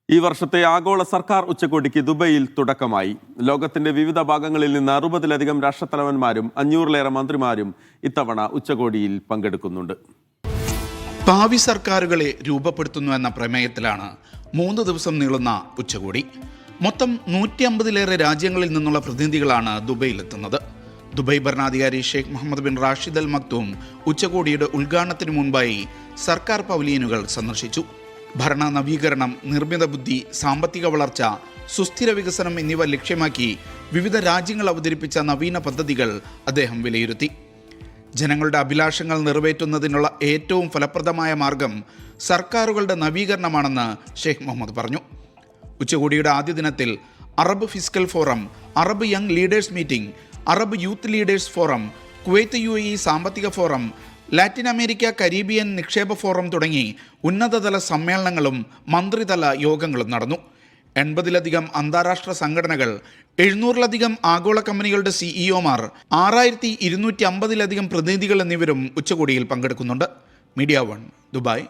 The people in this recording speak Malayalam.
ഈ വർഷത്തെ ആഗോള സർക്കാർ ഉച്ചകോടിക്ക് ദുബൈയിൽ തുടക്കമായി. ലോകത്തിന്റെ വിവിധ ഭാഗങ്ങളിൽ നിന്ന് 60-ലധികം രാഷ്ട്രത്തലവന്മാരും 500-ലേറെ മന്ത്രിമാരും ഇത്തവണ ഉച്ചകോടിയിൽ പങ്കെടുക്കുന്നുണ്ട്. ഭാവി സർക്കാരുകളെ രൂപപ്പെടുത്തുന്നു എന്ന പ്രമേയത്തിലാണ് 3 ദിവസം നീളുന്ന ഉച്ചകോടി. മൊത്തം 150-ലേറെ രാജ്യങ്ങളിൽ നിന്നുള്ള പ്രതിനിധികളാണ് ദുബൈയിലെത്തുന്നത്. ദുബൈ ഭരണാധികാരി Sheikh Mohammed bin Rashid Al Maktoum ഉച്ചകോടിയുടെ ഉദ്ഘാടനത്തിന് മുൻപായി സർക്കാർ പവലിയനുകൾ സന്ദർശിച്ചു. ഭരണ നവീകരണം, നിർമ്മിത ബുദ്ധി, സാമ്പത്തിക വളർച്ച, സുസ്ഥിര വികസനം എന്നിവ ലക്ഷ്യമാക്കി വിവിധ രാജ്യങ്ങൾ അവതരിപ്പിച്ച നവീന പദ്ധതികൾ അദ്ദേഹം വിലയിരുത്തി. ജനങ്ങളുടെ അഭിലാഷങ്ങൾ നിറവേറ്റുന്നതിനുള്ള ഏറ്റവും ഫലപ്രദമായ മാർഗം സർക്കാരുകളുടെ നവീകരണമാണെന്ന് ഷെയ്ഖ് മുഹമ്മദ് പറഞ്ഞു. ഉച്ചകോടിയുടെ ആദ്യ ദിനത്തിൽ Arab fiscal forum, Arab young leaders meeting, Arab youth leaders forum, Kuwait UAE സാമ്പത്തിക ഫോറം, ലാറ്റിൻ അമേരിക്ക കരീബിയൻ നിക്ഷേപ ഫോറം തുടങ്ങി ഉന്നതതല സമ്മേളനങ്ങളും മന്ത്രിതല യോഗങ്ങളും നടന്നു. 80-ലധികം അന്താരാഷ്ട്ര സംഘടനകൾ, 700-ലധികം ആഗോള കമ്പനികളുടെ CEO മാർ, 6250-ലധികം പ്രതിനിധികൾ എന്നിവരും ഉച്ചകോടിയിൽ പങ്കെടുക്കുന്നുണ്ട്. Media 1, Dubai.